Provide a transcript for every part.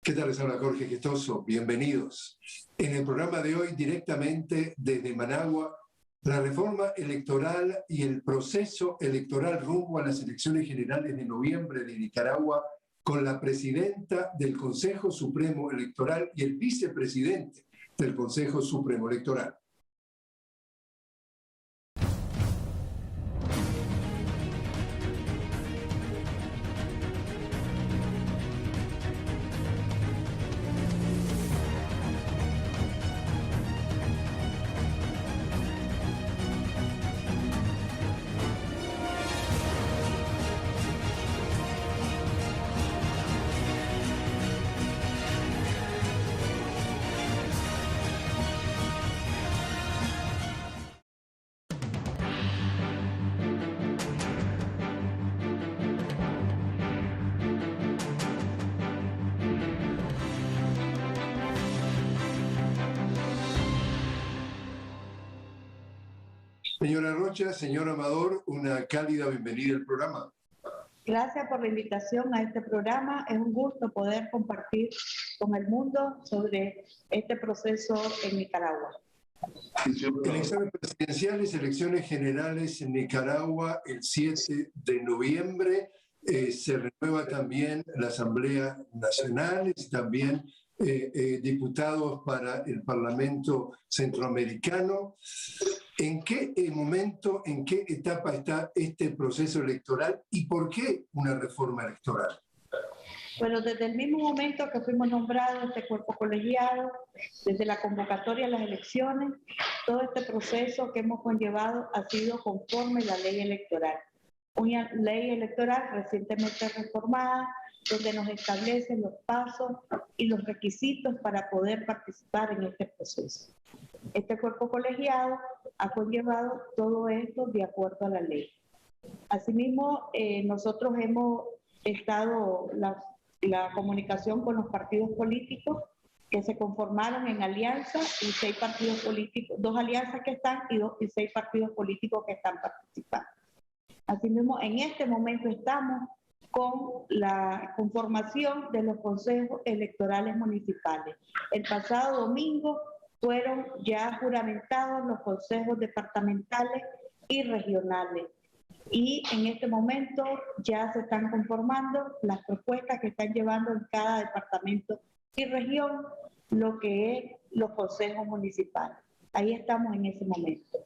¿Qué tal? Les habla Jorge Gestoso. Bienvenidos. En el programa de hoy, directamente desde Managua, la reforma electoral y el proceso electoral rumbo a las elecciones generales de noviembre de Nicaragua, con la presidenta del Consejo Supremo Electoral y el vicepresidente del Consejo Supremo Electoral. Señora Rocha, señor Amador, una cálida bienvenida al programa. Gracias por la invitación a este programa. Es un gusto poder compartir con el mundo sobre este proceso en Nicaragua. El examen presidencial y elecciones generales en Nicaragua el 7 de noviembre. Se renueva también la Asamblea Nacional, también diputados para el Parlamento Centroamericano. ¿En qué momento, en qué etapa está este proceso electoral y por qué una reforma electoral? Bueno, desde el mismo momento que fuimos nombrados este cuerpo colegiado, desde la convocatoria a las elecciones, todo este proceso que hemos conllevado ha sido conforme a la ley electoral. Una ley electoral recientemente reformada, donde nos establece los pasos y los requisitos para poder participar en este proceso. Este cuerpo colegiado ha conllevado todo esto de acuerdo a la ley. Asimismo, nosotros hemos estado la comunicación con los partidos políticos que se conformaron en alianza y 6 partidos políticos, 2 alianzas que están y 6 partidos políticos que están participando. Asimismo, en este momento estamos con la conformación de los consejos electorales municipales. El pasado domingo fueron ya juramentados los consejos departamentales y regionales. Y en este momento ya se están conformando las propuestas que están llevando en cada departamento y región lo que es los consejos municipales. Ahí estamos en ese momento.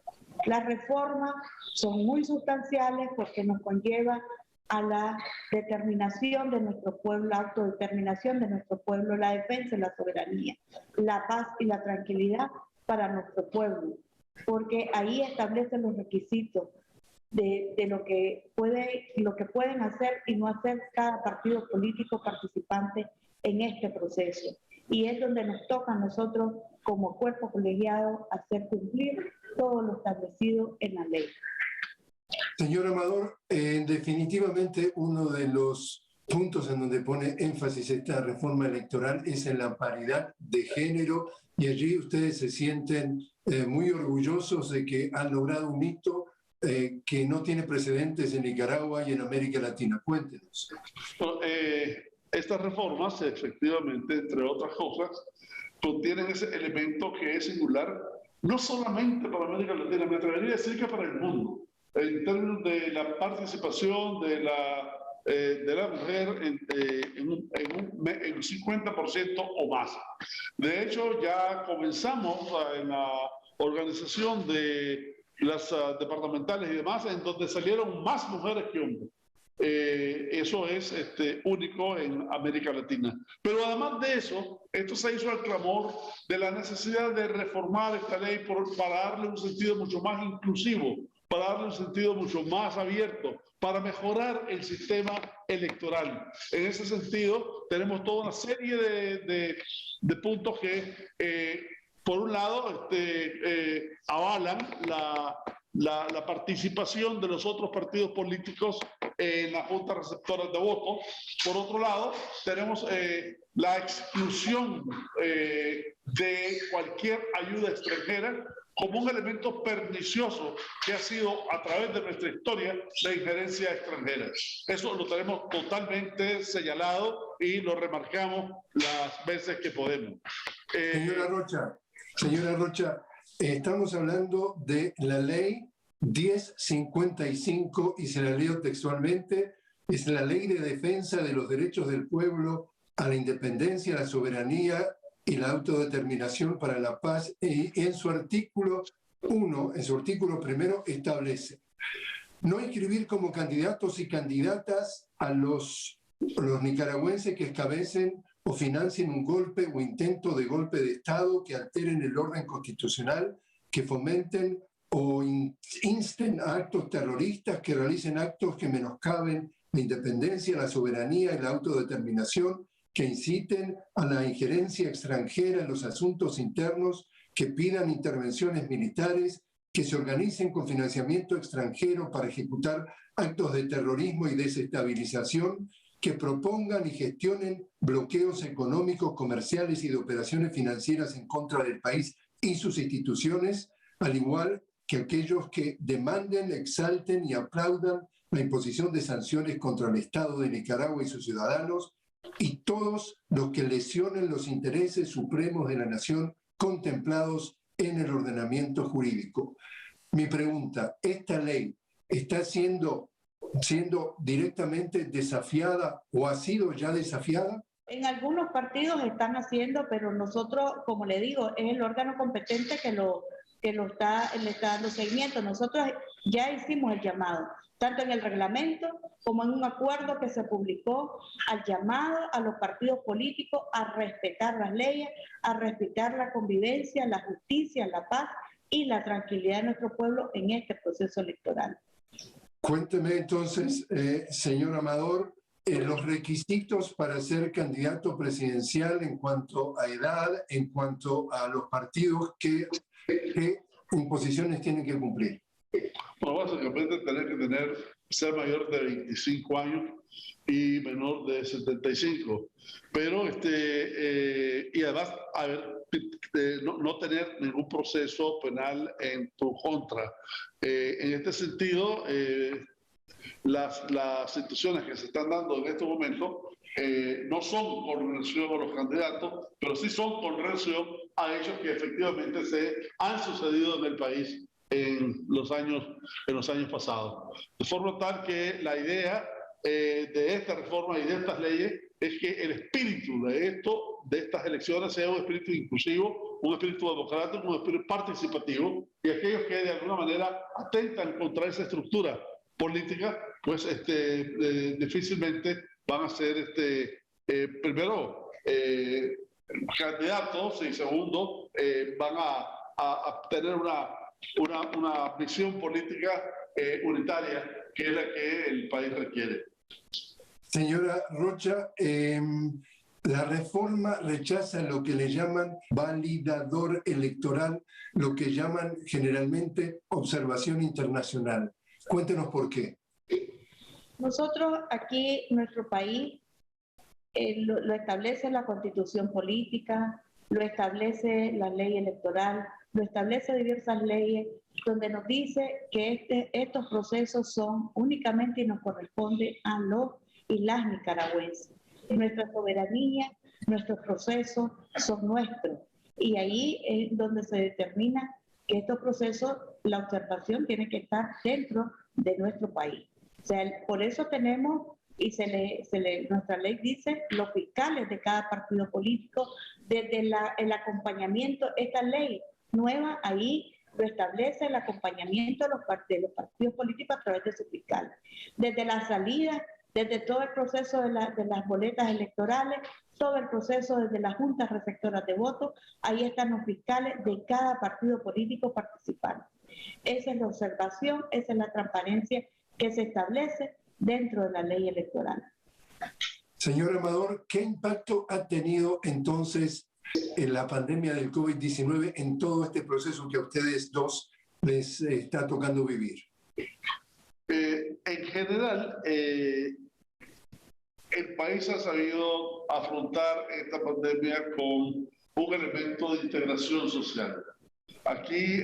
Las reformas son muy sustanciales porque nos conllevan a la determinación de nuestro pueblo, la autodeterminación de nuestro pueblo, la defensa de la soberanía, la paz y la tranquilidad para nuestro pueblo, porque ahí establecen los requisitos de lo que pueden hacer y no hacer cada partido político participante en este proceso. Y es donde nos toca a nosotros, como cuerpo colegiado, hacer cumplir todo lo establecido en la ley. Señor Amador, definitivamente uno de los puntos en donde pone énfasis esta reforma electoral es en la paridad de género, y allí ustedes se sienten muy orgullosos de que han logrado un hito que no tiene precedentes en Nicaragua y en América Latina. Cuéntenos. Bueno, estas reformas, efectivamente, entre otras cosas, contienen ese elemento que es singular, no solamente para América Latina, me atrevería a decir que para el mundo, en términos de la participación de la mujer en un 50% o más. De hecho, ya comenzamos en la organización de las departamentales y demás, en donde salieron más mujeres que hombres. Eso es único en América Latina. Pero además de eso, esto se hizo al clamor de la necesidad de reformar esta ley para darle un sentido mucho más inclusivo, para darle un sentido mucho más abierto, para mejorar el sistema electoral. En ese sentido, tenemos toda una serie de puntos que, por un lado, avalan la participación de los otros partidos políticos en las juntas receptoras de voto. Por otro lado, tenemos la exclusión de cualquier ayuda extranjera como un elemento pernicioso que ha sido a través de nuestra historia la injerencia extranjera. Eso lo tenemos totalmente señalado y lo remarcamos las veces que podemos. Señora Rocha, estamos hablando de la ley 1055 y se la leo textualmente, es la ley de defensa de los derechos del pueblo a la independencia, la soberanía y la autodeterminación para la paz, y en su artículo 1, en su artículo primero, establece no inscribir como candidatos y candidatas a los nicaragüenses que escabecen o financien un golpe o intento de golpe de Estado, que alteren el orden constitucional, que fomenten o insten a actos terroristas, que realicen actos que menoscaben la independencia, la soberanía y la autodeterminación, que inciten a la injerencia extranjera en los asuntos internos, que pidan intervenciones militares, que se organicen con financiamiento extranjero para ejecutar actos de terrorismo y desestabilización, que propongan y gestionen bloqueos económicos, comerciales y de operaciones financieras en contra del país y sus instituciones, al igual que aquellos que demanden, exalten y aplaudan la imposición de sanciones contra el Estado de Nicaragua y sus ciudadanos, y todos los que lesionen los intereses supremos de la nación contemplados en el ordenamiento jurídico. Mi pregunta, ¿esta ley está siendo directamente desafiada o ha sido ya desafiada? En algunos partidos están haciendo, pero nosotros, como le digo, es el órgano competente que le está dando seguimiento. Nosotros ya hicimos el llamado, tanto en el reglamento como en un acuerdo que se publicó, al llamado a los partidos políticos a respetar las leyes, a respetar la convivencia, la justicia, la paz y la tranquilidad de nuestro pueblo en este proceso electoral. Cuénteme entonces, señor Amador, los requisitos para ser candidato presidencial en cuanto a edad, en cuanto a los partidos, ¿qué imposiciones tienen que cumplir? Bueno, básicamente ser mayor de 25 años y menor de 75. Pero, y además, no tener ningún proceso penal en tu contra. En este sentido, las instituciones que se están dando en estos momentos no son con relación a los candidatos, pero sí son con relación a hechos que efectivamente se han sucedido en el país en los años pasados. De forma tal que la idea de esta reforma y de estas leyes es que el espíritu de estas elecciones sea un espíritu inclusivo, un espíritu democrático, un espíritu participativo, y aquellos que de alguna manera atentan contra esa estructura política, pues difícilmente van a ser, primero, candidatos y segundo, van a tener una visión política unitaria, que es la que el país requiere. Señora Rocha, la reforma rechaza lo que le llaman validador electoral, lo que llaman generalmente observación internacional. Cuéntenos por qué. Nosotros aquí, nuestro país, lo establece la Constitución política, lo establece la ley electoral, lo establece diversas leyes, donde nos dice que estos procesos son únicamente y nos corresponde a los y las nicaragüenses. Nuestra soberanía, nuestros procesos son nuestros. Y ahí es donde se determina que estos procesos, la observación tiene que estar dentro de nuestro país. O sea, por eso tenemos, y nuestra ley dice, los fiscales de cada partido político, desde el acompañamiento, esta ley nueva ahí lo establece el acompañamiento de los partidos políticos a través de sus fiscales. Desde la salida, desde todo el proceso de las boletas electorales, todo el proceso desde las juntas receptoras de votos, ahí están los fiscales de cada partido político participante. Esa es la observación, esa es la transparencia que se establece dentro de la ley electoral. Señor Amador, ¿qué impacto ha tenido entonces en la pandemia del COVID-19 en todo este proceso que a ustedes dos les está tocando vivir? En general, el país ha sabido afrontar esta pandemia con un elemento de integración social. Aquí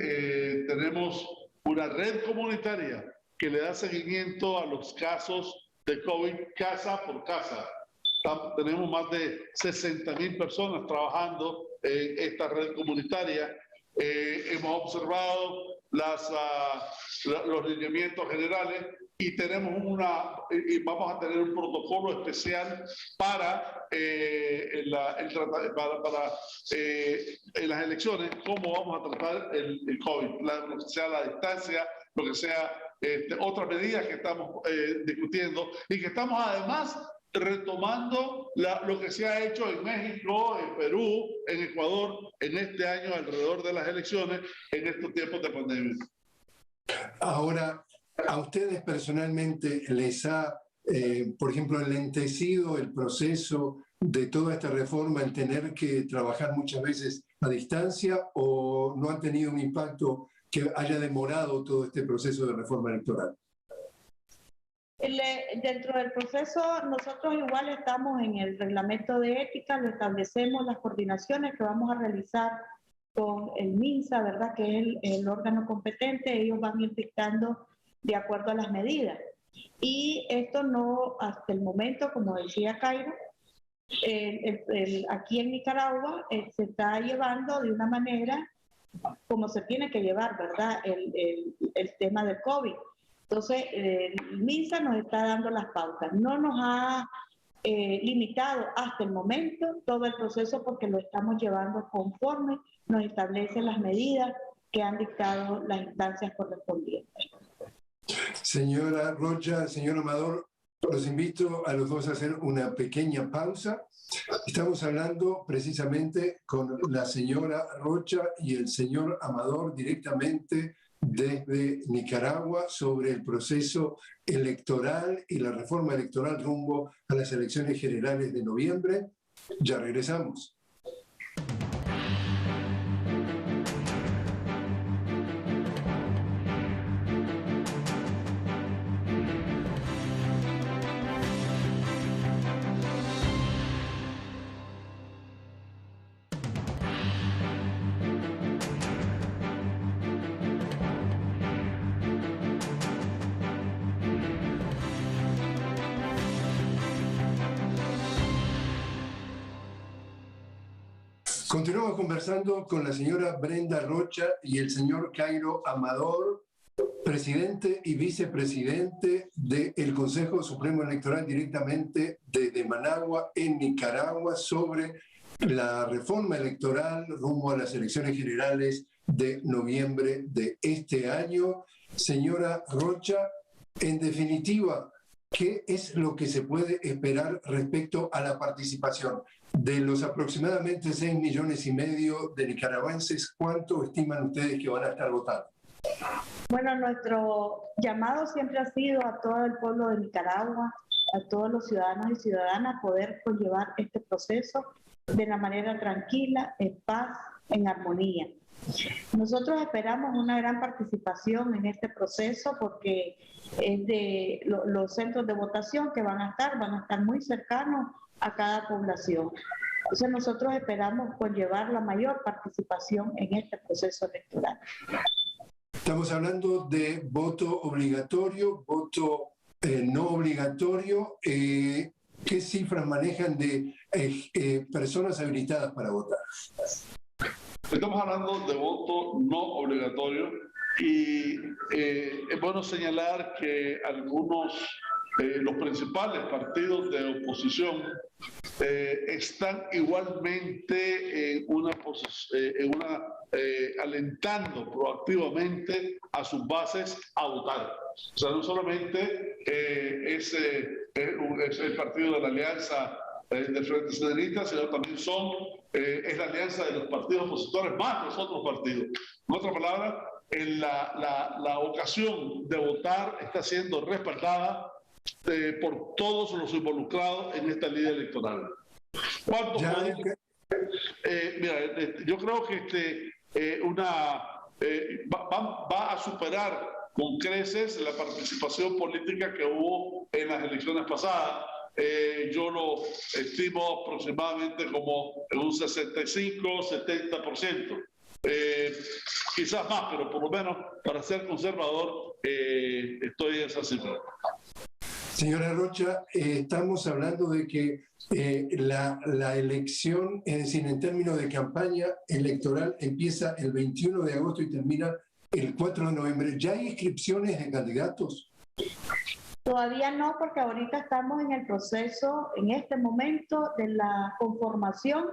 tenemos una red comunitaria que le da seguimiento a los casos de COVID casa por casa. Tenemos más de 60.000 personas trabajando en esta red comunitaria. Hemos observado los lineamientos generales y vamos a tener un protocolo especial para en las elecciones, cómo vamos a tratar el COVID, lo que sea la distancia, lo que sea otras medidas que estamos discutiendo y que estamos además retomando lo que se ha hecho en México, en Perú, en Ecuador, en este año alrededor de las elecciones, en estos tiempos de pandemia. Ahora, ¿a ustedes personalmente les ha, por ejemplo, enlentecido el proceso de toda esta reforma el tener que trabajar muchas veces a distancia o no han tenido un impacto que haya demorado todo este proceso de reforma electoral? Dentro del proceso, nosotros igual estamos en el reglamento de ética, lo establecemos las coordinaciones que vamos a realizar con el MINSA, ¿verdad? Que es el órgano competente, ellos van a ir dictando de acuerdo a las medidas. Y esto no, hasta el momento, como decía Cairo, aquí en Nicaragua se está llevando de una manera como se tiene que llevar, ¿verdad? El tema del COVID. Entonces, el MINSA nos está dando las pautas. No nos ha limitado hasta el momento todo el proceso porque lo estamos llevando conforme nos establecen las medidas que han dictado las instancias correspondientes. Señora Rocha, señor Amador, los invito a los dos a hacer una pequeña pausa. Estamos hablando precisamente con la señora Rocha y el señor Amador directamente desde Nicaragua sobre el proceso electoral y la reforma electoral rumbo a las elecciones generales de noviembre. Ya regresamos. Continuamos conversando con la señora Brenda Rocha y el señor Cairo Amador, presidente y vicepresidente del Consejo Supremo Electoral directamente desde Managua, en Nicaragua, sobre la reforma electoral rumbo a las elecciones generales de noviembre de este año. Señora Rocha, en definitiva, ¿qué es lo que se puede esperar respecto a la participación? De los aproximadamente 6,5 millones de nicaragüenses, ¿cuánto estiman ustedes que van a estar votando? Bueno, nuestro llamado siempre ha sido a todo el pueblo de Nicaragua, a todos los ciudadanos y ciudadanas, poder conllevar este proceso de la manera tranquila, en paz, en armonía. Nosotros esperamos una gran participación en este proceso porque es de los centros de votación que van a estar muy cercanos a cada población. Entonces nosotros esperamos conllevar la mayor participación en este proceso electoral. Estamos hablando de voto obligatorio, voto no obligatorio. ¿Qué cifras manejan de personas habilitadas para votar? Estamos hablando de voto no obligatorio y es bueno señalar que los principales partidos de oposición están igualmente alentando proactivamente a sus bases a votar. O sea, no solamente es el partido de la Alianza del Frente Sandinista, sino también es la alianza de los partidos opositores más los otros partidos. En otras palabras, la ocasión de votar está siendo respaldada por todos los involucrados en esta línea electoral. ¿Cuántos mira, yo creo que va a superar con creces la participación política que hubo en las elecciones pasadas. Yo lo estimo aproximadamente como en un 65-70%. quizás más, pero por lo menos para ser conservador estoy en esa cifra. Señora Rocha, estamos hablando de que la elección, es decir, en términos de campaña electoral, empieza el 21 de agosto y termina el 4 de noviembre. ¿Ya hay inscripciones de candidatos? Todavía no, porque ahorita estamos en el proceso, en este momento, de la conformación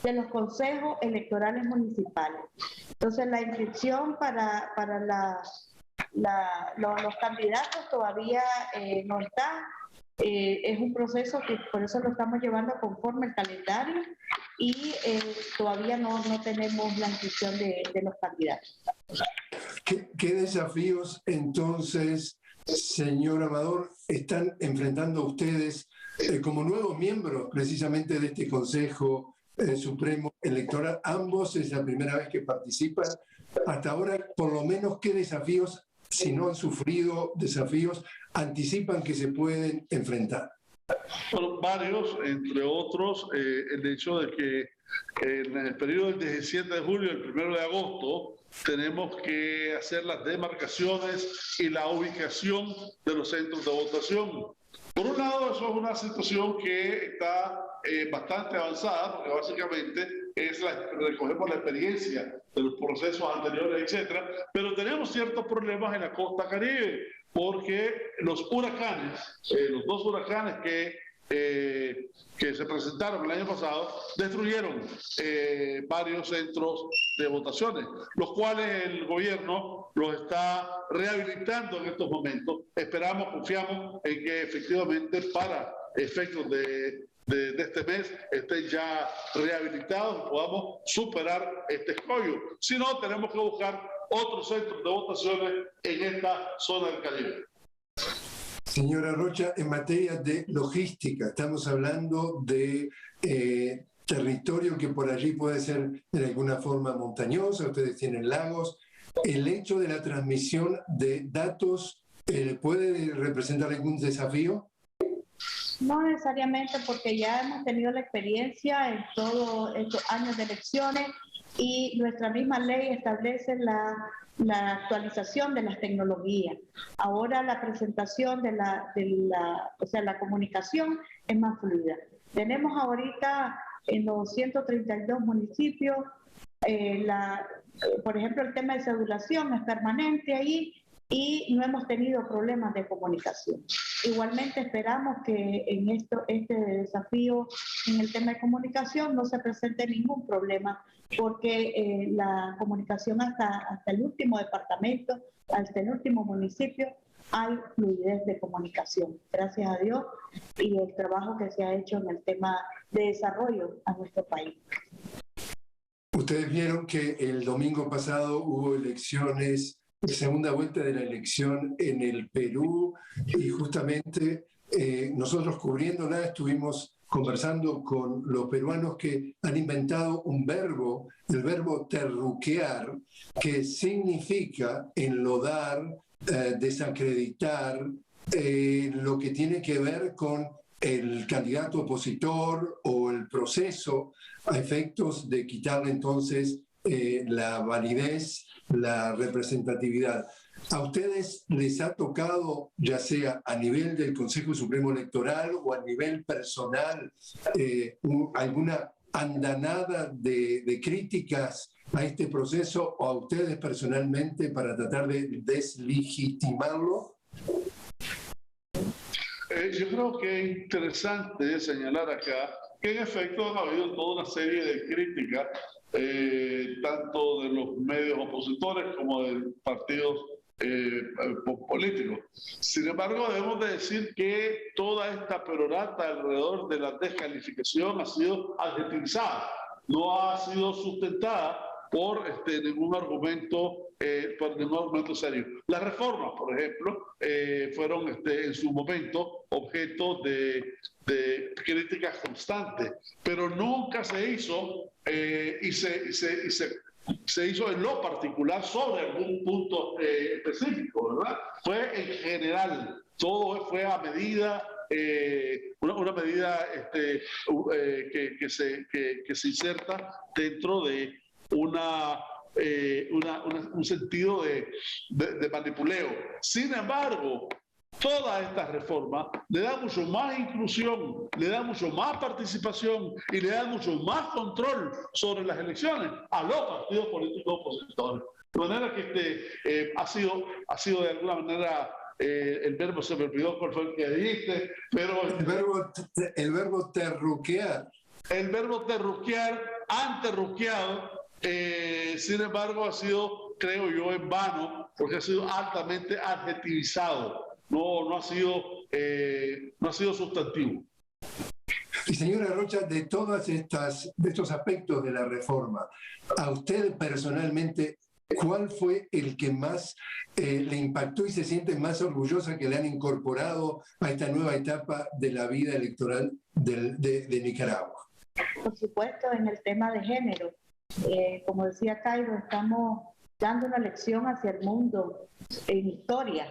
de los consejos electorales municipales. Entonces, la inscripción para los candidatos todavía no está. Es un proceso que por eso lo estamos llevando conforme el calendario y todavía no tenemos la inscripción de los candidatos. ¿Qué desafíos entonces, señor Amador, están enfrentando ustedes como nuevos miembros precisamente de este Consejo Supremo Electoral? Ambos es la primera vez que participan. Hasta ahora, por lo menos, ¿qué desafíos, si no han sufrido desafíos, anticipan que se pueden enfrentar? Bueno, varios, entre otros, el hecho de que en el periodo del 17 de julio al 1 de agosto tenemos que hacer las demarcaciones y la ubicación de los centros de votación. Por un lado, eso es una situación que está bastante avanzada, porque básicamente recogemos la experiencia de los procesos anteriores, etcétera, pero tenemos ciertos problemas en la costa Caribe, porque los huracanes, los dos huracanes que se presentaron el año pasado, destruyeron varios centros de votaciones, los cuales el gobierno los está rehabilitando en estos momentos. Esperamos, confiamos en que efectivamente para efectos de este mes estén ya rehabilitados y podamos superar este escollo. Si no, tenemos que buscar otros centros de votaciones en esta zona del Caribe. Señora Rocha, en materia de logística, estamos hablando de territorio que por allí puede ser de alguna forma montañosa, ustedes tienen lagos. ¿El hecho de la transmisión de datos puede representar algún desafío? No necesariamente, porque ya hemos tenido la experiencia en todos estos años de elecciones y nuestra misma ley establece la actualización de las tecnologías. Ahora la presentación la comunicación es más fluida. Tenemos ahorita en los 132 municipios, por ejemplo, el tema de cedulación es permanente ahí y no hemos tenido problemas de comunicación. Igualmente esperamos que en este desafío en el tema de comunicación no se presente ningún problema, porque la comunicación hasta el último departamento, hasta el último municipio, hay fluidez de comunicación, gracias a Dios, y el trabajo que se ha hecho en el tema de desarrollo a nuestro país. Ustedes vieron que el domingo pasado hubo elecciones, segunda vuelta de la elección en el Perú, y justamente nosotros cubriéndola estuvimos conversando con los peruanos que han inventado un verbo, el verbo terruquear, que significa enlodar, desacreditar, lo que tiene que ver con el candidato opositor o el proceso a efectos de quitarle entonces la validez, la representatividad. ¿A ustedes les ha tocado, ya sea a nivel del Consejo Supremo Electoral o a nivel personal, alguna andanada de críticas a este proceso o a ustedes personalmente para tratar de deslegitimarlo? Yo creo que es interesante señalar acá que en efecto ha habido toda una serie de críticas, tanto de los medios opositores como de partidos políticos. Sin embargo, debemos de decir que toda esta perorata alrededor de la descalificación ha sido adjetivizada, no ha sido sustentada por ningún argumento serio. Las reformas, por ejemplo, fueron en su momento objeto de críticas constantes, pero nunca se hizo y se hizo en lo particular sobre algún punto específico, ¿verdad? Fue en general, todo fue a medida, una medida que se inserta dentro de una un sentido de manipuleo. Sin embargo, todas estas reformas le dan mucho más inclusión, le dan mucho más participación y le dan mucho más control sobre las elecciones a los partidos políticos opositores. De manera que ha sido de alguna manera, el verbo se me olvidó cuál fue el que dijiste, pero el verbo terruquear. El verbo terruquear, han terruqueado, sin embargo ha sido, creo yo, en vano, porque ha sido altamente adjetivizado. No ha sido sustantivo. Y señora Rocha, de estos aspectos de la reforma, a usted personalmente, ¿cuál fue el que más le impactó y se siente más orgullosa que le han incorporado a esta nueva etapa de la vida electoral de Nicaragua? Por supuesto, en el tema de género. Como decía Cairo, estamos dando una lección hacia el mundo en historia.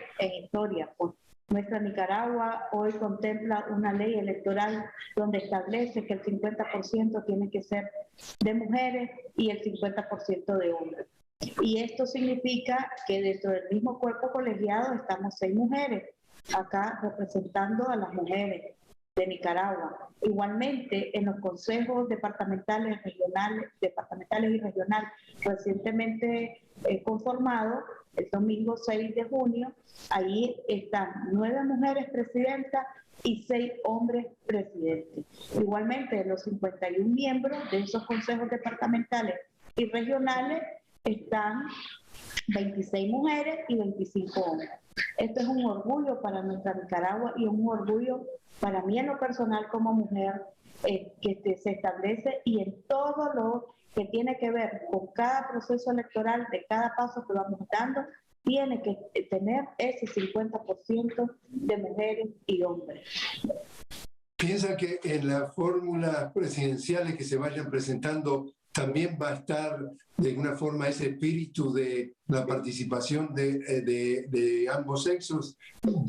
Pues nuestra Nicaragua hoy contempla una ley electoral donde establece que el 50% tiene que ser de mujeres y el 50% de hombres. Y esto significa que dentro del mismo cuerpo colegiado estamos 6 mujeres, acá representando a las mujeres de Nicaragua. Igualmente, en los consejos departamentales y regionales recientemente conformados, el domingo 6 de junio, ahí están 9 mujeres presidentas y 6 hombres presidentes. Igualmente, en los 51 miembros de esos consejos departamentales y regionales están 26 mujeres y 25 hombres. Esto es un orgullo para nuestra Nicaragua y un orgullo para mí en lo personal como mujer, que se establece y en todo lo que tiene que ver con cada proceso electoral, de cada paso que vamos dando, tiene que tener ese 50% de mujeres y hombres. ¿Piensa que en las fórmulas presidenciales que se vayan presentando también va a estar de alguna forma ese espíritu de la participación de ambos sexos,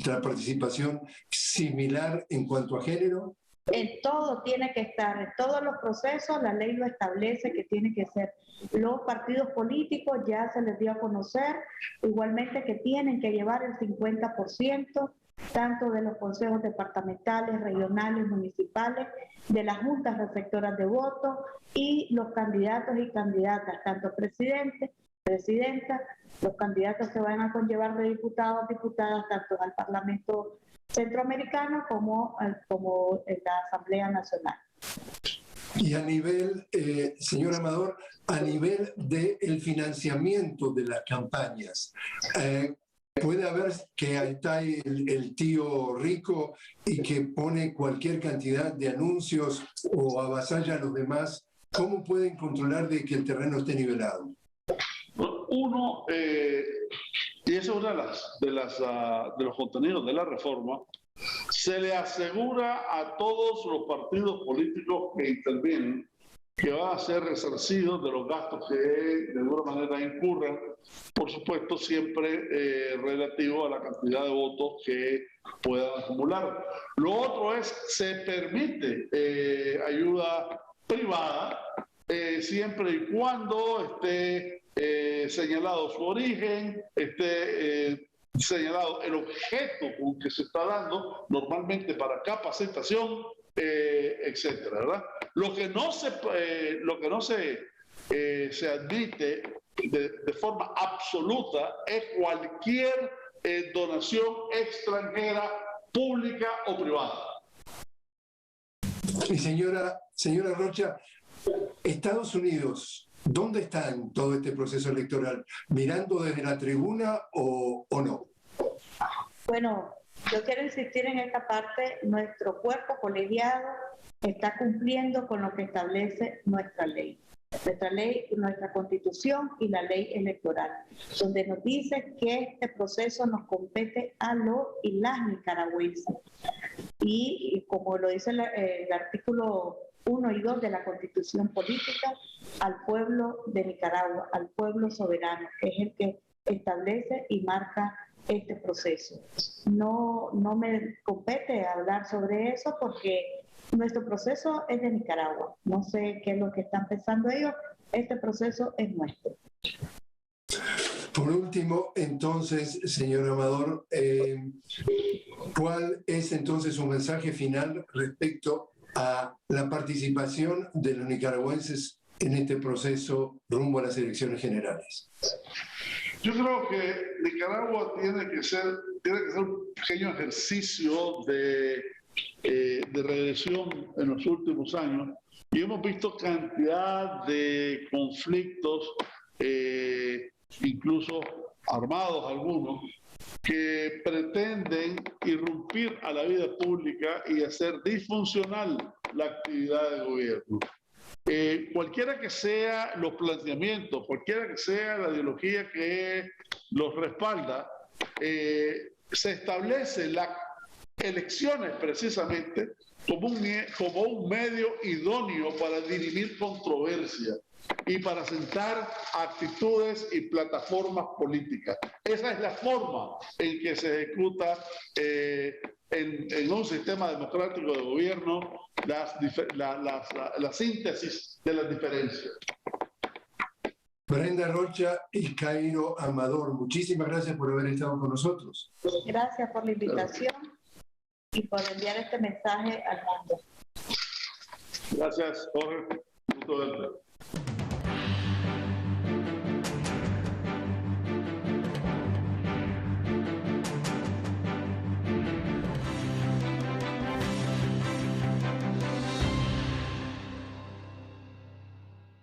la participación similar en cuanto a género? En todo tiene que estar, en todos los procesos, la ley lo establece que tiene que ser. Los partidos políticos ya se les dio a conocer, igualmente que tienen que llevar el 50%, tanto de los consejos departamentales, regionales, municipales, de las juntas receptoras de votos y los candidatos y candidatas, tanto presidentes, presidentas, los candidatos que van a conllevar de diputados, diputadas, tanto al Parlamento Centroamericano como en la Asamblea Nacional. Y a nivel, señor Amador, a nivel del financiamiento de las campañas, puede haber que ahí está el tío rico y que pone cualquier cantidad de anuncios o avasalla a los demás. ¿Cómo pueden controlar de que el terreno esté nivelado? Uno, y eso es uno de los contenidos de la reforma, se le asegura a todos los partidos políticos que intervienen que van a ser resarcidos de los gastos que de alguna manera incurran, por supuesto siempre relativo a la cantidad de votos que puedan acumular. Lo otro es, se permite ayuda privada siempre y cuando esté señalado su origen, esté señalado el objeto con que se está dando, normalmente para capacitación, etcétera, ¿verdad? Lo que no se admite de forma absoluta es cualquier donación extranjera, pública o privada. Y señora Rocha, Estados Unidos, ¿dónde está en todo este proceso electoral? ¿Mirando desde la tribuna o no? Bueno, yo quiero insistir en esta parte. Nuestro cuerpo colegiado está cumpliendo con lo que establece nuestra ley, nuestra constitución y la ley electoral, donde nos dice que este proceso nos compete a los y las nicaragüenses. Y como lo dice el artículo 1 y 2 de la Constitución Política, al pueblo de Nicaragua, al pueblo soberano, que es el que establece y marca este proceso. No me compete hablar sobre eso porque Nuestro proceso es de Nicaragua. No sé qué es lo que están pensando ellos. Este proceso es nuestro. Por último, entonces, señor Amador, ¿cuál es entonces su mensaje final respecto a la participación de los nicaragüenses en este proceso rumbo a las elecciones generales? Yo creo que Nicaragua tiene que ser un pequeño ejercicio de regresión en los últimos años, y hemos visto cantidad de conflictos, incluso armados algunos, que pretenden irrumpir a la vida pública y hacer disfuncional la actividad del gobierno. Cualquiera que sea los planteamientos, cualquiera que sea la ideología que los respalda, se establece las elecciones precisamente como un medio idóneo para dirimir controversias y para sentar actitudes y plataformas políticas. Esa es la forma en que se ejecuta en un sistema democrático de gobierno la síntesis de las diferencias. Brenda Rocha y Cairo Amador, muchísimas gracias por haber estado con nosotros. Gracias por la invitación y por enviar este mensaje al mundo. Gracias, Jorge. Gusto verte.